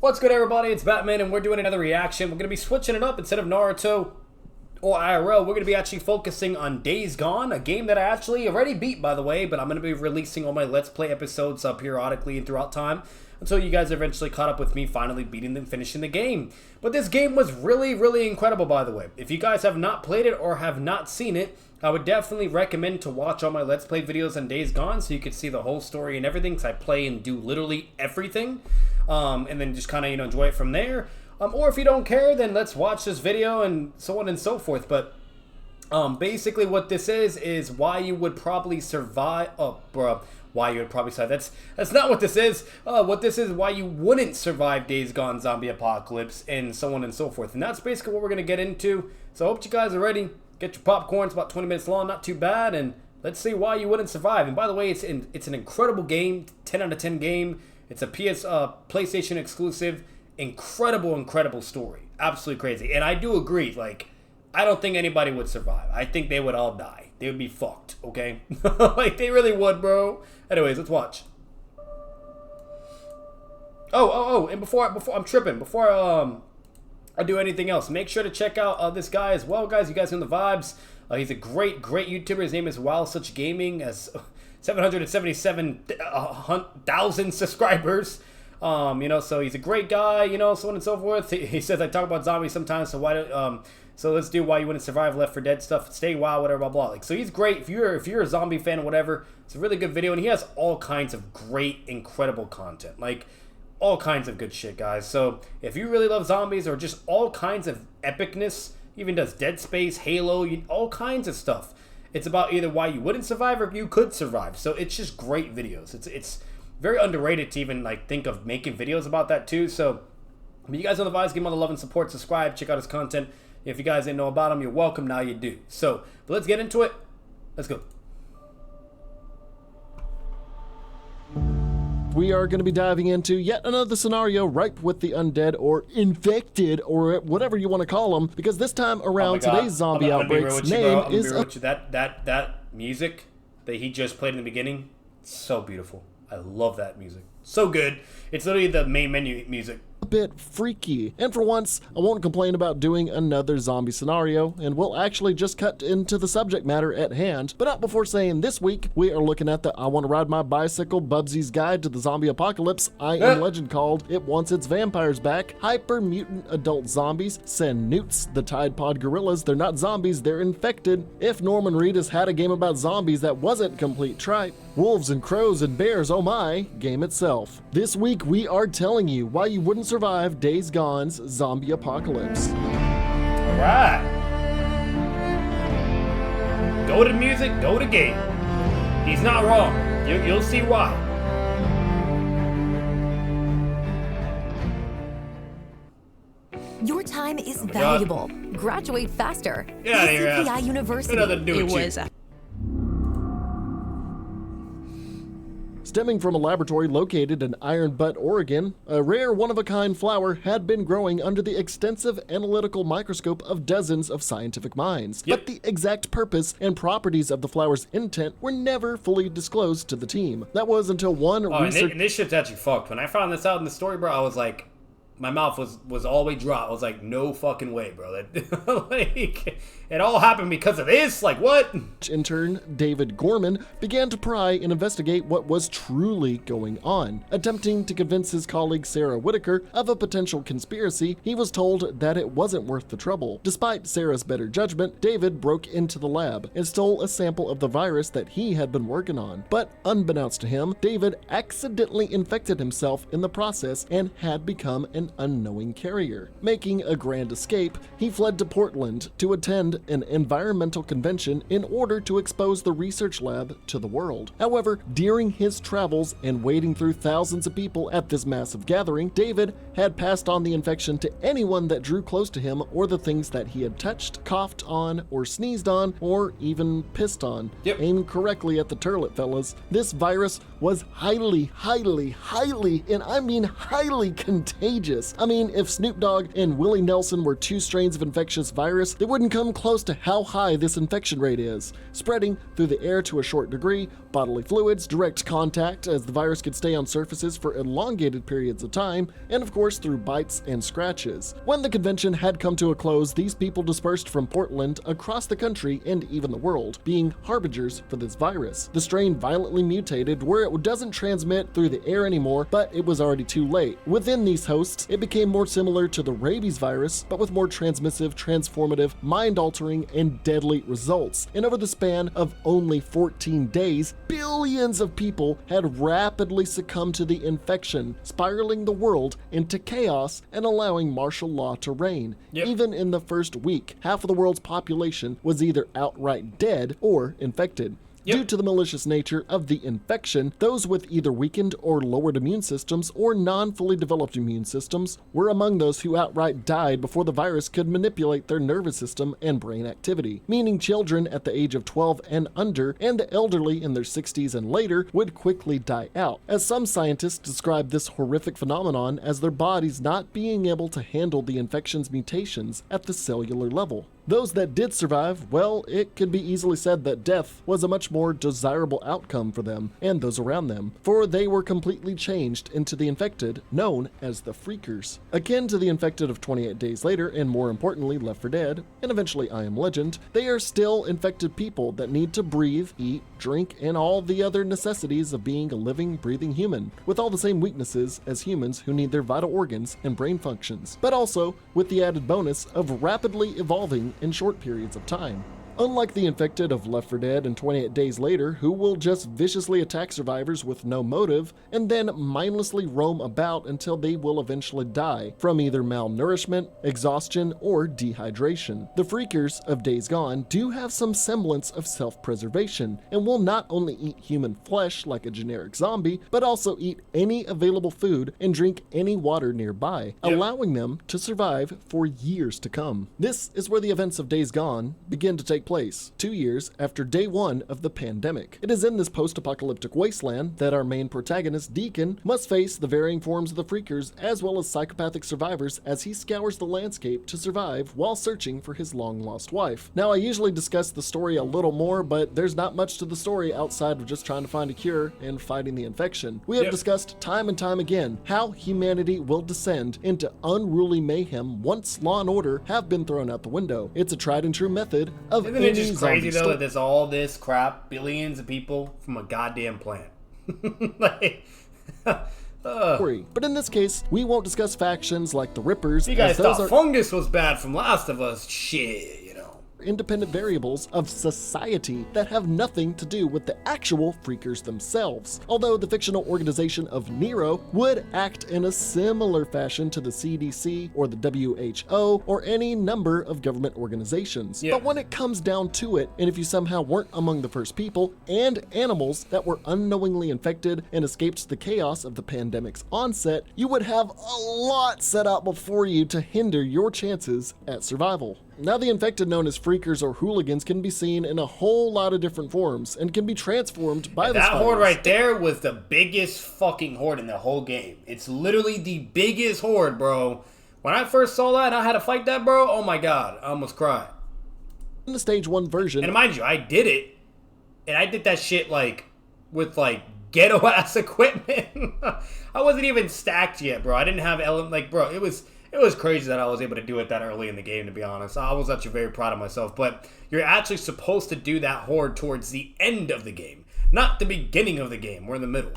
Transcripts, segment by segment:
What's good, everybody? It's Batman, and we're doing another reaction. We're going to be switching it up. Instead of Naruto or IRL, we're going to be actually focusing on Days Gone, a game that I actually already beat, by the way, but I'm going to be releasing all my Let's Play episodes periodically and throughout time until you guys are eventually caught up with me finally beating and finishing the game. But this game was really incredible, by the way. If you guys have not played it or have not seen it, I would definitely recommend to watch all my Let's Play videos on Days Gone so you can see the whole story and everything, because I play and do literally everything. And then just kind of, enjoy it from there. Or if you don't care, then let's watch this video and so on and so forth. But basically what this is why you would probably survive. Oh, bruh. Why you would probably survive. That's not what this is. What this is why you wouldn't survive Days Gone Zombie Apocalypse and so on and so forth. And that's basically what we're going to get into. So I hope you guys are ready. Get your popcorn. It's about 20 minutes long. Not too bad. And let's see why you wouldn't survive. And by the way, it's an incredible game. 10 out of 10 game. It's a PlayStation exclusive. Incredible story. Absolutely crazy. And I do agree. Like, I don't think anybody would survive. I think they would all die. They would be fucked, okay? Like, they really would, bro. Anyways, let's watch. Oh, and before I'm tripping. Before I do anything else, make sure to check out this guy as well, guys. You guys know the vibes. He's a great YouTuber. His name is Wow Such Gaming. Has 777,000 subscribers. So he's a great guy, so on and so forth. He says I talk about zombies sometimes, so why don't so let's do why you wouldn't survive Left 4 Dead stuff, stay WoW, whatever, blah blah. Like, so he's great. If you're a zombie fan or whatever, it's a really good video, and he has all kinds of great, incredible content, like all kinds of good shit, guys. So if you really love zombies or just all kinds of epicness, he even does Dead Space, Halo, all kinds of stuff. It's about either why you wouldn't survive or if you could survive. So it's just great videos. It's very underrated to even like think of making videos about that too. So you guys know the vibes. Give him all the love and support. Subscribe. Check out his content. If you guys didn't know about him, you're welcome. Now you do. So, but let's get into it. Let's go. We are going to be diving into yet another scenario ripe with the undead or infected or whatever you want to call them, because this time around today's zombie outbreak's name is that music that he just played in the beginning. So beautiful. I love that music. So good. It's literally the main menu music. A bit freaky. And for once, I won't complain about doing another zombie scenario, and we'll actually just cut into the subject matter at hand. But not before saying this week, we are looking at the I Want to Ride My Bicycle, Bubsy's Guide to the Zombie Apocalypse, I Am Legend called It Wants Its Vampires Back, Hyper Mutant Adult Zombies, Send Newts, the Tide Pod Gorillas, they're not zombies, they're infected. If Norman Reedus had a game about zombies that wasn't complete tripe, Wolves and Crows and Bears, oh my, game itself. This week we are telling you why you wouldn't survive Days Gone's zombie apocalypse. Alright. Go to music, go to game. He's not wrong. You'll see why. Your time is valuable. Graduate faster. Yeah, ECPI University. It was Stemming from a laboratory located in Iron Butte, Oregon, a rare one-of-a-kind flower had been growing under the extensive analytical microscope of dozens of scientific minds. Yep. But the exact purpose and properties of the flower's intent were never fully disclosed to the team. That was until one research... And this shit's actually fucked. When I found this out in the story, bro, I was like... My mouth was all the way dry. I was like, no fucking way, bro. Like, it all happened because of this? Like, what? Intern David Gorman began to pry and investigate what was truly going on. Attempting to convince his colleague Sarah Whitaker of a potential conspiracy, he was told that it wasn't worth the trouble. Despite Sarah's better judgment, David broke into the lab and stole a sample of the virus that he had been working on. But unbeknownst to him, David accidentally infected himself in the process and had become an unknowing carrier. Making a grand escape, he fled to Portland to attend an environmental convention in order to expose the research lab to the world. However, during his travels and wading through thousands of people at this massive gathering, David had passed on the infection to anyone that drew close to him or the things that he had touched, coughed on, or sneezed on, or even pissed on. Yep. Aim correctly at the turlet, fellas. This virus was highly, and I mean highly contagious. contagious. I mean, if Snoop Dogg and Willie Nelson were two strains of infectious virus, they wouldn't come close to how high this infection rate is. Spreading through the air to a short degree, bodily fluids, direct contact as the virus could stay on surfaces for elongated periods of time, and of course through bites and scratches. When the convention had come to a close, these people dispersed from Portland across the country and even the world, being harbingers for this virus. The strain violently mutated where it doesn't transmit through the air anymore, but it was already too late. Within these hosts, it became more similar to the rabies virus, but with more transmissive, transformative, mind-altering, and deadly results. And over the span of only 14 days, billions of people had rapidly succumbed to the infection, spiraling the world into chaos and allowing martial law to reign. Yep. Even in the first week, half of the world's population was either outright dead or infected. Yep. Due to the malicious nature of the infection, those with either weakened or lowered immune systems or non-fully developed immune systems were among those who outright died before the virus could manipulate their nervous system and brain activity, meaning children at the age of 12 and under and the elderly in their 60s and later would quickly die out, as some scientists describe this horrific phenomenon as their bodies not being able to handle the infection's mutations at the cellular level. Those that did survive, well, it could be easily said that death was a much more desirable outcome for them and those around them, for they were completely changed into the infected, known as the Freakers. Akin to the infected of 28 Days Later, and more importantly, Left 4 Dead, and eventually I Am Legend, they are still infected people that need to breathe, eat, drink, and all the other necessities of being a living, breathing human, with all the same weaknesses as humans who need their vital organs and brain functions, but also with the added bonus of rapidly evolving in short periods of time. Unlike the infected of Left 4 Dead and 28 Days Later, who will just viciously attack survivors with no motive and then mindlessly roam about until they will eventually die from either malnourishment, exhaustion, or dehydration. The Freakers of Days Gone do have some semblance of self-preservation and will not only eat human flesh like a generic zombie, but also eat any available food and drink any water nearby, allowing them to survive for years to come. This is where the events of Days Gone begin to take place 2 years after day one of the pandemic. It is in this post-apocalyptic wasteland that our main protagonist, Deacon, must face the varying forms of the Freakers as well as psychopathic survivors as he scours the landscape to survive while searching for his long-lost wife. Now, I usually discuss the story a little more, but there's not much to the story outside of just trying to find a cure and fighting the infection. We have discussed time and time again how humanity will descend into unruly mayhem once law and order have been thrown out the window. It's a tried and true method of Isn't it just crazy though that there's all this crap, billions of people from a goddamn planet? Like, But in this case, we won't discuss factions like the Rippers. you guys as those thought are fungus was bad from Last of Us. Shit, you know. independent variables of society that have nothing to do with the actual Freakers themselves. Although the fictional organization of Nero would act in a similar fashion to the CDC or the WHO or any number of government organizations. But when it comes down to it, and if you somehow weren't among the first people and animals that were unknowingly infected and escaped the chaos of the pandemic's onset, you would have a lot set out before you to hinder your chances at survival. Now, the infected known as Freakers or hooligans can be seen in a whole lot of different forms and can be transformed by this That virus. horde right there was the biggest fucking horde in the whole game. It's literally the biggest horde, bro. When I first saw that and I had to fight that, bro, oh my god, I almost cried. In the stage 1 version, And mind you, I did it, and I did that shit like with like ghetto ass equipment. I wasn't even stacked yet, bro. I didn't have bro. It was crazy that I was able to do it that early in the game, to be honest. I was actually very proud of myself. But you're actually supposed to do that horde towards the end of the game, not the beginning of the game. We're in the middle.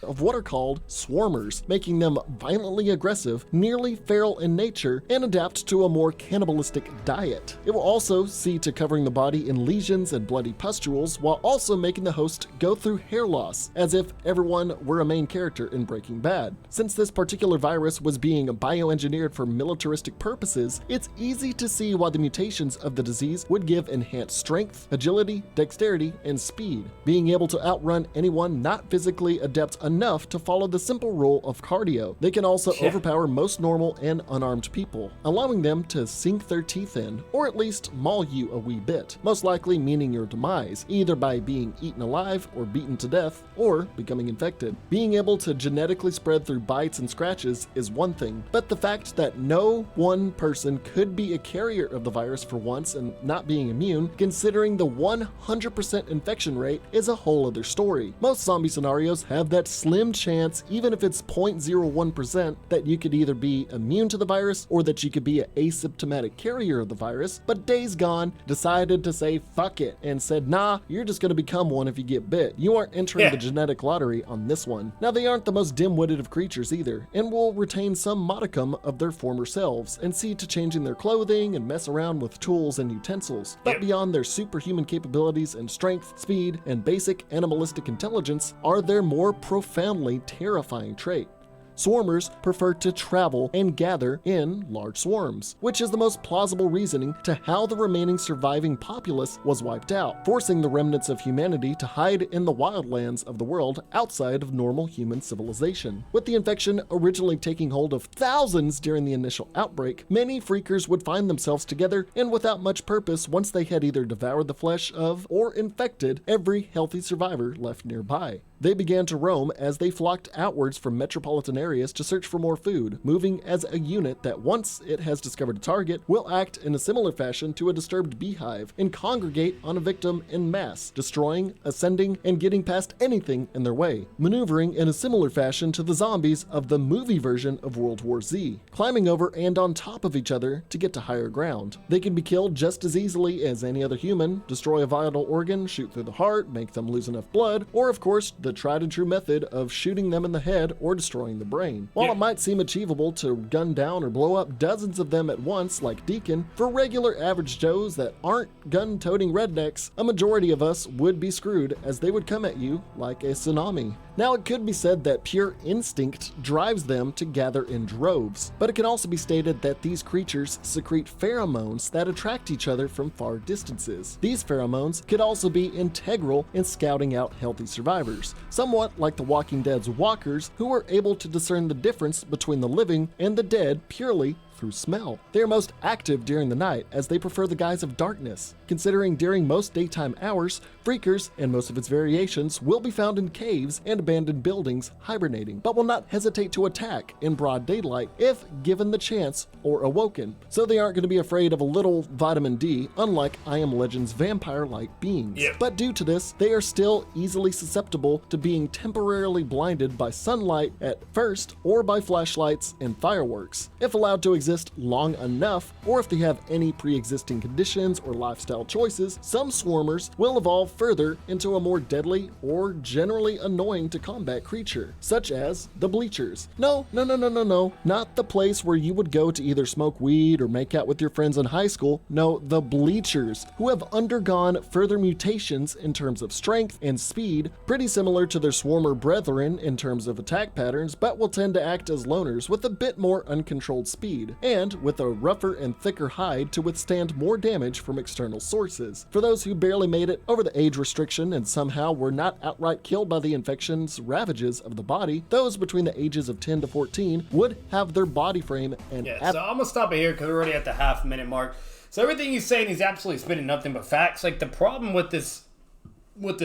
of what are called swarmers, making them violently aggressive, nearly feral in nature, and adapt to a more cannibalistic diet. It will also see to covering the body in lesions and bloody pustules, while also making the host go through hair loss, as if everyone were a main character in Breaking Bad. Since this particular virus was being bioengineered for militaristic purposes, it's easy to see why the mutations of the disease would give enhanced strength, agility, dexterity, and speed. Being able to outrun anyone not physically adept enough to follow the simple rule of cardio. They can also overpower most normal and unarmed people, allowing them to sink their teeth in, or at least maul you a wee bit, most likely meaning your demise, either by being eaten alive or beaten to death, or becoming infected. Being able to genetically spread through bites and scratches is one thing, but the fact that no one person could be a carrier of the virus for once and not being immune, considering the 100% infection rate, is a whole other story. Most zombie scenarios have that slim chance, even if it's 0.01%, that you could either be immune to the virus or that you could be an asymptomatic carrier of the virus, but Days Gone decided to say fuck it and said, nah, you're just going to become one if you get bit. You aren't entering the genetic lottery on this one. Now, they aren't the most dim-witted of creatures either, and will retain some modicum of their former selves and see to changing their clothing and mess around with tools and utensils. But beyond their superhuman capabilities and strength, speed, and basic animalistic intelligence are their more profoundly terrifying trait. Swarmers prefer to travel and gather in large swarms, which is the most plausible reasoning to how the remaining surviving populace was wiped out, forcing the remnants of humanity to hide in the wildlands of the world outside of normal human civilization. With the infection originally taking hold of thousands during the initial outbreak, many freakers would find themselves together and without much purpose once they had either devoured the flesh of or infected every healthy survivor left nearby. They began to roam as they flocked outwards from metropolitan areas to search for more food, moving as a unit that once it has discovered a target, will act in a similar fashion to a disturbed beehive and congregate on a victim en masse, destroying, ascending, and getting past anything in their way, maneuvering in a similar fashion to the zombies of the movie version of World War Z, climbing over and on top of each other to get to higher ground. They can be killed just as easily as any other human, destroy a vital organ, shoot through the heart, make them lose enough blood, or of course, the tried and true method of shooting them in the head or destroying the brain. While it might seem achievable to gun down or blow up dozens of them at once like Deacon, for regular average Joes that aren't gun-toting rednecks, a majority of us would be screwed as they would come at you like a tsunami. Now, it could be said that pure instinct drives them to gather in droves, but it can also be stated that these creatures secrete pheromones that attract each other from far distances. These pheromones could also be integral in scouting out healthy survivors, somewhat like the Walking Dead's walkers, who are able to discern the difference between the living and the dead purely through smell. They are most active during the night as they prefer the guise of darkness, considering during most daytime hours, freakers and most of its variations will be found in caves and abandoned buildings hibernating, but will not hesitate to attack in broad daylight if given the chance or awoken. So they aren't going to be afraid of a little vitamin D, unlike I Am Legend's vampire-like beings. But due to this, they are still easily susceptible to being temporarily blinded by sunlight at first or by flashlights and fireworks. If allowed to exist long enough, or if they have any pre-existing conditions or lifestyle choices, some swarmers will evolve further into a more deadly or generally annoying to combat creature, such as the Bleachers. No, not the place where you would go to either smoke weed or make out with your friends in high school. No, the Bleachers, who have undergone further mutations in terms of strength and speed, pretty similar to their swarmer brethren in terms of attack patterns, but will tend to act as loners with a bit more uncontrolled speed, and with a rougher and thicker hide to withstand more damage from external sources. For those who barely made it over the age restriction and somehow were not outright killed by the infection's ravages of the body, those between the ages of 10 to 14 would have their body frame and so I'm gonna stop it here because we're already at the half-minute mark. So everything he's saying, he's absolutely spitting nothing but facts. Like, the problem with this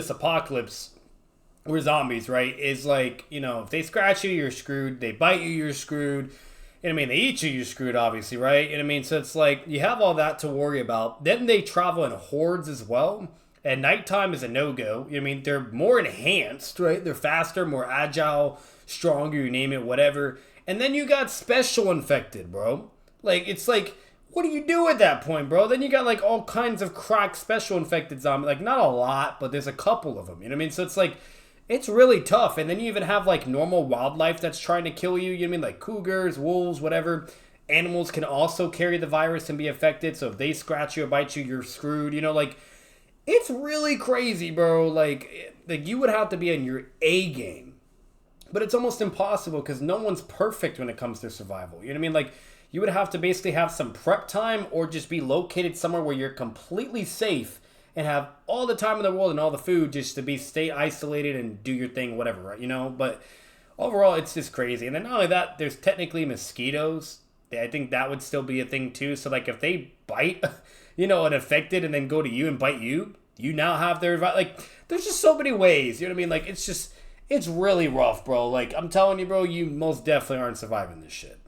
apocalypse or zombies, right, is like, you know, if they scratch you, you're screwed. They bite you, you're screwed. And I mean, they eat you, you're screwed, obviously, right? And I mean, so it's like, you have all that to worry about. Then they travel in hordes as well. And nighttime is a no-go. I mean, they're more enhanced, right? They're faster, more agile, stronger, you name it, whatever. And then you got special infected, bro. Like, it's like, what do you do at that point, bro? Then you got, like, all kinds of cracked special infected zombies. Like, not a lot, but there's a couple of them, you know what I mean? So it's like, it's really tough. And then you even have, like, normal wildlife that's trying to kill you. You know what I mean? Like cougars, wolves, whatever. Animals can also carry the virus and be affected. So if they scratch you or bite you, you're screwed. You know, like, it's really crazy, bro. Like you would have to be on your A game. But it's almost impossible because no one's perfect when it comes to survival. You know what I mean? Like, you would have to basically have some prep time or just be located somewhere where you're completely safe and have all the time in the world and all the food just to stay isolated and do your thing, whatever, right? You know, but overall, it's just crazy. And then not only that, there's technically mosquitoes. I think that would still be a thing too. So like if they bite, you know, an infected and then go to you and bite you, you now have their, like, there's just so many ways. You know what I mean? Like, it's really rough, bro. Like, I'm telling you, bro, you most definitely aren't surviving this shit.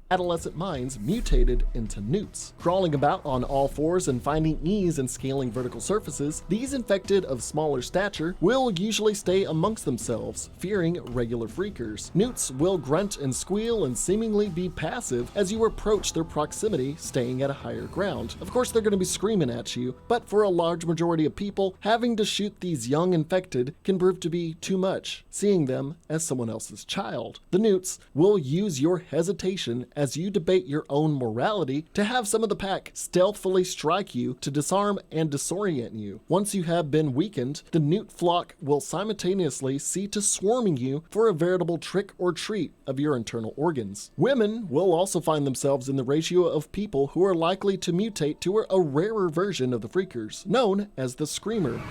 Adolescent minds mutated into newts. Crawling about on all fours and finding ease in scaling vertical surfaces, these infected of smaller stature will usually stay amongst themselves, fearing regular freakers. Newts will grunt and squeal and seemingly be passive as you approach their proximity, staying at a higher ground. Of course, they're going to be screaming at you, but for a large majority of people, having to shoot these young infected can prove to be too much, seeing them as someone else's child. The newts will use your hesitation as you debate your own morality to have some of the pack stealthily strike you to disarm and disorient you. Once you have been weakened, the newt flock will simultaneously see to swarming you for a veritable trick or treat of your internal organs. Women will also find themselves in the ratio of people who are likely to mutate to a rarer version of the freakers, known as the screamer.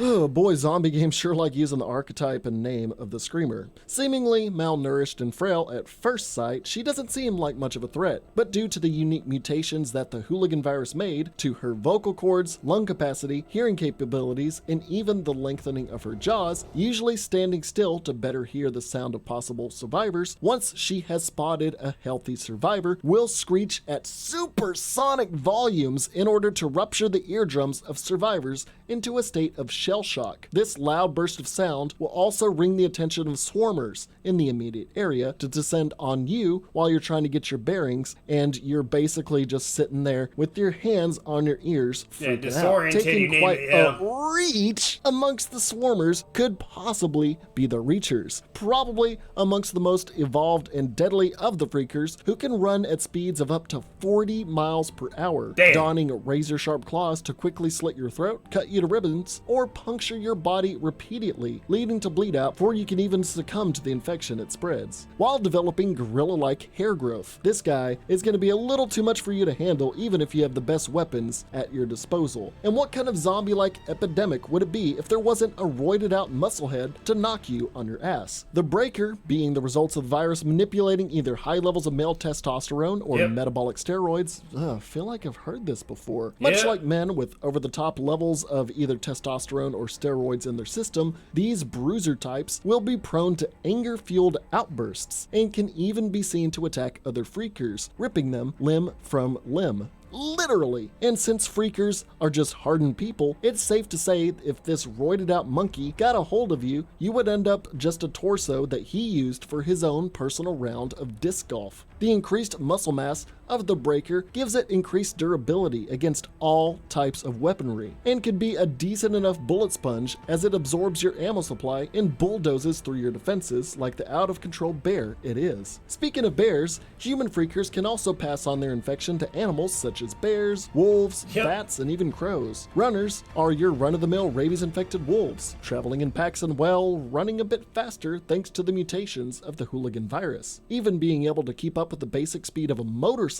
Oh boy, zombie games sure like using the archetype and name of the screamer. Seemingly malnourished and frail at first sight, she doesn't seem like much of a threat, but due to the unique mutations that the hooligan virus made to her vocal cords, lung capacity, hearing capabilities, and even the lengthening of her jaws, usually standing still to better hear the sound of possible survivors, once she has spotted a healthy survivor, will screech at supersonic volumes in order to rupture the eardrums of survivors into a state of shell shock. This loud burst of sound will also ring the attention of swarmers in the immediate area to descend on you while you're trying to get your bearings, and you're basically just sitting there with your hands on your ears, freaking out. Taking quite a reach amongst the swarmers could possibly be the Reachers, probably amongst the most evolved and deadly of the freakers, who can run at speeds of up to 40 miles per hour, donning razor-sharp claws to quickly slit your throat, cut you to ribbons, or puncture your body repeatedly, leading to bleed out before you can even succumb to the infection it spreads. While developing gorilla-like hair growth, this guy is going to be a little too much for you to handle even if you have the best weapons at your disposal. And what kind of zombie-like epidemic would it be if there wasn't a roided-out musclehead to knock you on your ass? The breaker being the results of the virus manipulating either high levels of male testosterone or metabolic steroids. I feel like I've heard this before. Much like men with over-the-top levels of either testosterone or steroids in their system, these bruiser types will be prone to anger-fueled outbursts and can even be seen to attack other freakers, ripping them limb from limb. Literally. And since freakers are just hardened people, it's safe to say if this roided out monkey got a hold of you, you would end up just a torso that he used for his own personal round of disc golf. The increased muscle mass of the breaker gives it increased durability against all types of weaponry, and can be a decent enough bullet sponge as it absorbs your ammo supply and bulldozes through your defenses like the out-of-control bear it is. Speaking of bears, human freakers can also pass on their infection to animals such as bears, wolves, bats, and even crows. Runners are your run-of-the-mill rabies-infected wolves, traveling in packs and, well, running a bit faster thanks to the mutations of the hooligan virus. Even being able to keep up with the basic speed of a motorcycle,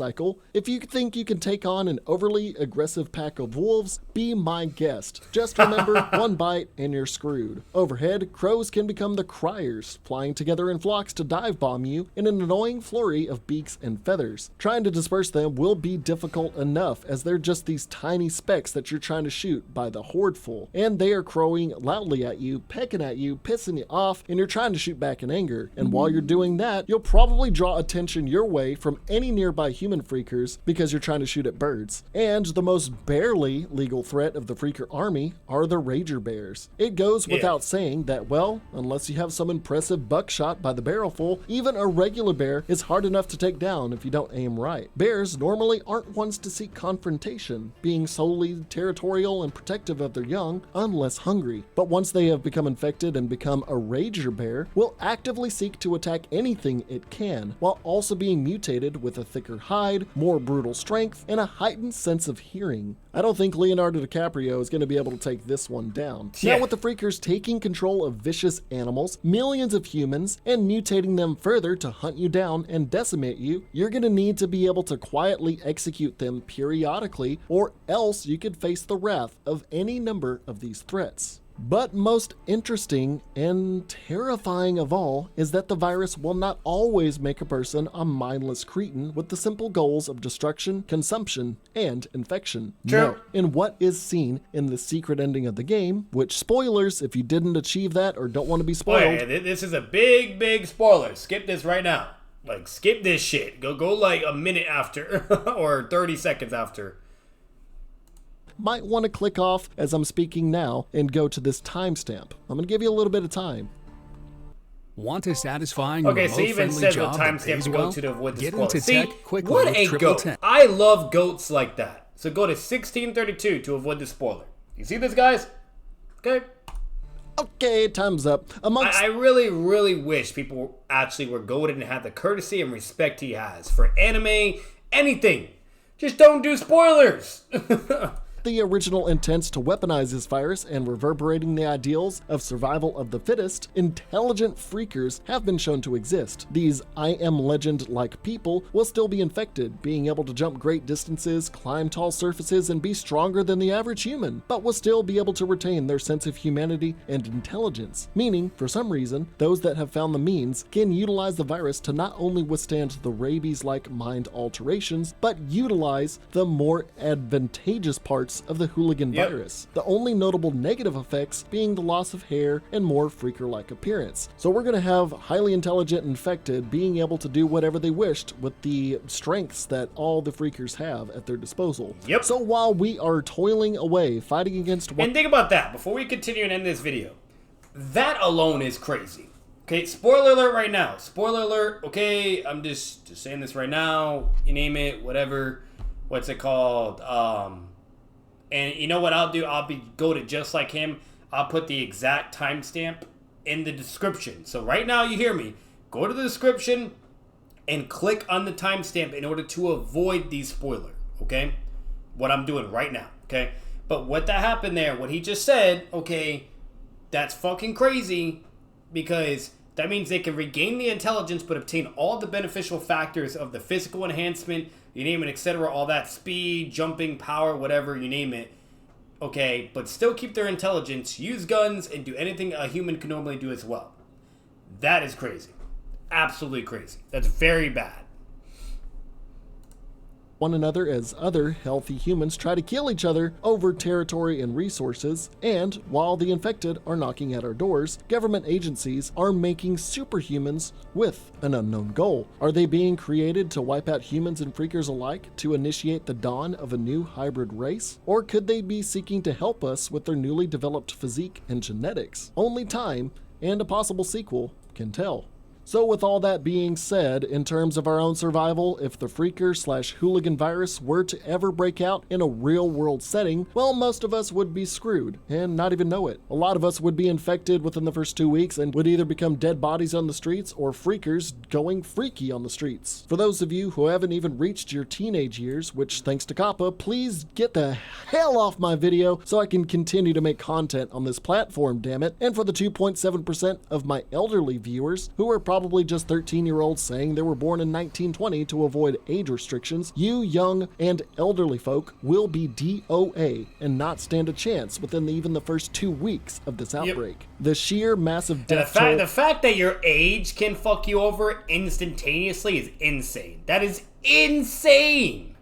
if you think you can take on an overly aggressive pack of wolves, be my guest. Just remember, one bite and you're screwed. Overhead, crows can become the criers, flying together in flocks to dive bomb you in an annoying flurry of beaks and feathers. Trying to disperse them will be difficult enough, as they're just these tiny specks that you're trying to shoot by the hordeful, and they are crowing loudly at you, pecking at you, pissing you off, and you're trying to shoot back in anger. And while you're doing that, you'll probably draw attention your way from any nearby human freakers because you're trying to shoot at birds. And the most barely legal threat of the freaker army are the rager bears. It goes without saying that, well, unless you have some impressive buckshot by the barrelful, even a regular bear is hard enough to take down if you don't aim right. Bears normally aren't ones to seek confrontation, being solely territorial and protective of their young unless hungry. But once they have become infected and become a rager bear, will actively seek to attack anything it can, while also being mutated with a thicker hide pride, more brutal strength, and a heightened sense of hearing. I don't think Leonardo DiCaprio is going to be able to take this one down. Yeah. Now with the Freakers taking control of vicious animals, millions of humans, and mutating them further to hunt you down and decimate you, you're going to need to be able to quietly execute them periodically, or else you could face the wrath of any number of these threats. But most interesting and terrifying of all is that the virus will not always make a person a mindless cretin with the simple goals of destruction, consumption, and infection. True. No. In what is seen in the secret ending of the game, which spoilers if you didn't achieve that or don't want to be spoiled. This is a big spoiler. Skip this right now. Like, skip this shit. Go like a minute after or 30 seconds after. Might want to click off as I'm speaking now and go to this timestamp. I'm going to give you a little bit of time. Want a satisfying, Okay, so even remote-friendly says what job that timestamp pays to go well? to avoid this Get spoiler. into See, tech quickly what with a Triple goat. 10. I love goats like that. So go to 1632 to avoid the spoiler. You see this, guys? Okay. Okay, time's up. Amongst I really wish people actually were goated and had the courtesy and respect he has for anime, anything. Just don't do spoilers. the original intents to weaponize this virus and reverberating the ideals of survival of the fittest, intelligent freakers have been shown to exist. These I Am Legend-like people will still be infected, being able to jump great distances, climb tall surfaces, and be stronger than the average human, but will still be able to retain their sense of humanity and intelligence, meaning, for some reason, those that have found the means can utilize the virus to not only withstand the rabies-like mind alterations, but utilize the more advantageous parts of the hooligan virus. The only notable negative effects being the loss of hair and more freaker-like appearance. So we're going to have highly intelligent infected being able to do whatever they wished with the strengths that all the freakers have at their disposal. Yep. So while we are toiling away, fighting against And think about that, before we continue and end this video. That alone is crazy. Okay, spoiler alert right now. Spoiler alert, okay, I'm just saying this right now. You name it, whatever. What's it called? And you know what I'll do? I'll go to just like him. I'll put the exact timestamp in the description. So right now you hear me. Go to the description and click on the timestamp in order to avoid the spoiler. Okay? What I'm doing right now. Okay? But what that happened there, what he just said, okay, that's fucking crazy because that means they can regain the intelligence but obtain all the beneficial factors of the physical enhancement, you name it, etc., all that speed, jumping, power, whatever, you name it, okay, but still keep their intelligence, use guns, and do anything a human can normally do as well. That is crazy. Absolutely crazy. That's very bad. One another as other healthy humans try to kill each other over territory and resources, and while the infected are knocking at our doors, government agencies are making superhumans with an unknown goal. Are they being created to wipe out humans and freakers alike to initiate the dawn of a new hybrid race? Or could they be seeking to help us with their newly developed physique and genetics? Only time and a possible sequel can tell. So with all that being said, in terms of our own survival, if the freaker/hooligan virus were to ever break out in a real-world setting, well, most of us would be screwed and not even know it. A lot of us would be infected within the first 2 weeks and would either become dead bodies on the streets or freakers going freaky on the streets. For those of you who haven't even reached your teenage years, which thanks to Kappa, please get the hell off my video so I can continue to make content on this platform, damn it. And for the 2.7% of my elderly viewers who are probably just 13-year-olds saying they were born in 1920 to avoid age restrictions, you young and elderly folk will be DOA and not stand a chance within even the first 2 weeks of this outbreak. The sheer massive death toll... The fact that your age can fuck you over instantaneously is insane. That is insane!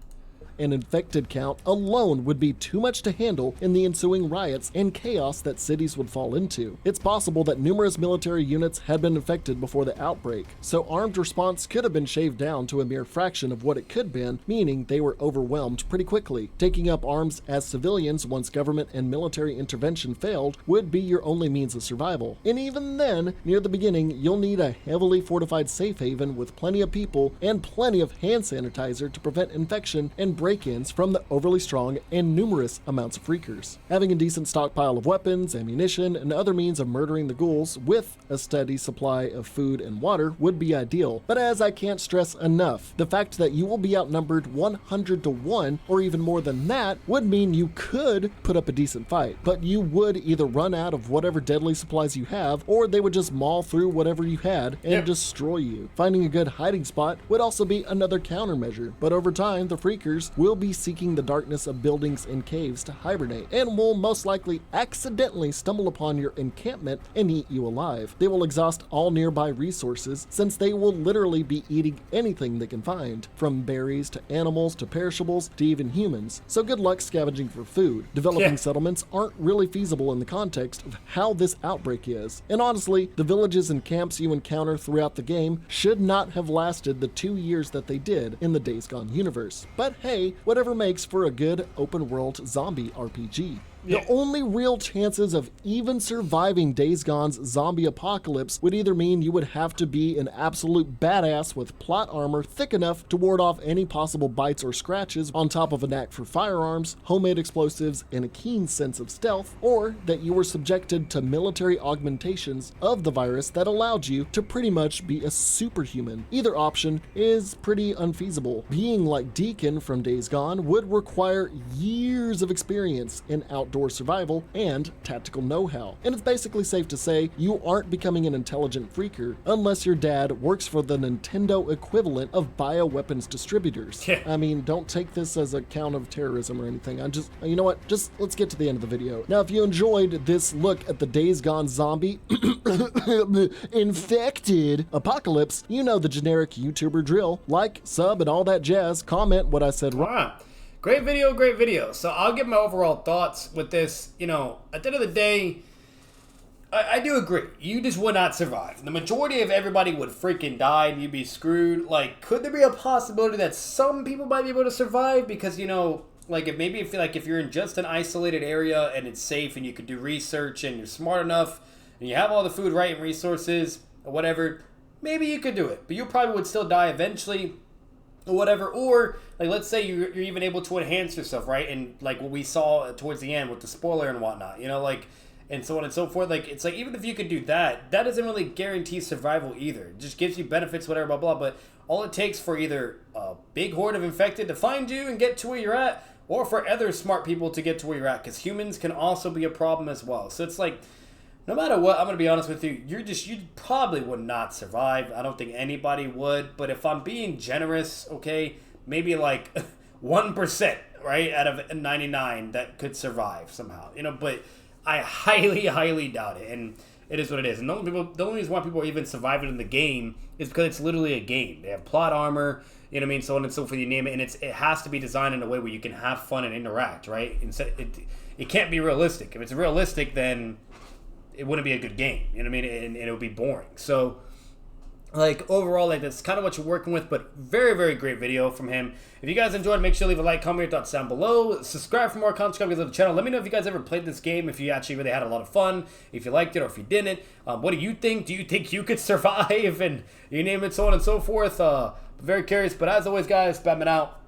An infected count alone would be too much to handle in the ensuing riots and chaos that cities would fall into. It's possible that numerous military units had been infected before the outbreak, so armed response could have been shaved down to a mere fraction of what it could have been, meaning they were overwhelmed pretty quickly. Taking up arms as civilians once government and military intervention failed would be your only means of survival. And even then, near the beginning, you'll need a heavily fortified safe haven with plenty of people and plenty of hand sanitizer to prevent infection and break-ins from the overly strong and numerous amounts of freakers. Having a decent stockpile of weapons, ammunition, and other means of murdering the ghouls with a steady supply of food and water would be ideal, but as I can't stress enough, the fact that you will be outnumbered 100 to 1 or even more than that would mean you could put up a decent fight, but you would either run out of whatever deadly supplies you have, or they would just maul through whatever you had and destroy you. Finding a good hiding spot would also be another countermeasure, but over time the freakers will be seeking the darkness of buildings and caves to hibernate, and will most likely accidentally stumble upon your encampment and eat you alive. They will exhaust all nearby resources, since they will literally be eating anything they can find, from berries to animals to perishables to even humans. So good luck scavenging for food. Developing settlements aren't really feasible in the context of how this outbreak is. And honestly, the villages and camps you encounter throughout the game should not have lasted the 2 years that they did in the Days Gone universe. But hey, whatever makes for a good open world zombie RPG. The only real chances of even surviving Days Gone's zombie apocalypse would either mean you would have to be an absolute badass with plot armor thick enough to ward off any possible bites or scratches, on top of a knack for firearms, homemade explosives, and a keen sense of stealth, or that you were subjected to military augmentations of the virus that allowed you to pretty much be a superhuman. Either option is pretty unfeasible. Being like Deacon from Days Gone would require years of experience in outdoor survival and tactical know-how. And it's basically safe to say you aren't becoming an intelligent freaker unless your dad works for the Nintendo equivalent of bioweapons distributors. I mean, don't take this as a count of terrorism or anything. You know what? Just let's get to the end of the video. Now, if you enjoyed this look at the Days Gone zombie infected apocalypse, you know the generic YouTuber drill. Like, sub, and all that jazz. Comment what I said wrong. Great video, great video. So I'll give my overall thoughts with this. You know, at the end of the day, I do agree. You just would not survive. The majority of everybody would freaking die and you'd be screwed. Like, could there be a possibility that some people might be able to survive? Because, you know, like if you're in just an isolated area and it's safe and you could do research and you're smart enough and you have all the food right and resources or whatever, maybe you could do it. But you probably would still die eventually. Or whatever, or like let's say you're even able to enhance yourself, right? And like what we saw towards the end with the spoiler and whatnot, you know, like, and so on and so forth. Like, it's like even if you could do that, that doesn't really guarantee survival either. It just gives you benefits, whatever, blah blah. But all it takes for either a big horde of infected to find you and get to where you're at, or for other smart people to get to where you're at, because humans can also be a problem as well. So it's like, no matter what, I'm going to be honest with you, you probably would not survive. I don't think anybody would. But if I'm being generous, okay, maybe like 1%, right, out of 99 that could survive somehow. You know, but I highly, highly doubt it. And it is what it is. And the only reason why people are even surviving in the game is because it's literally a game. They have plot armor, you know what I mean, so on and so forth, you name it. And it has to be designed in a way where you can have fun and interact, right? It can't be realistic. If it's realistic, then it wouldn't be a good game, you know what I mean? And it would be boring. So, like, overall, like, that's kind of what you're working with, but very, very great video from him. If you guys enjoyed, make sure to leave a like, comment your thoughts down below. Subscribe for more content on the channel. Let me know if you guys ever played this game, if you actually really had a lot of fun, if you liked it or if you didn't. What do you think? Do you think you could survive? And you name it, so on and so forth. Very curious. But as always, guys, Batman out.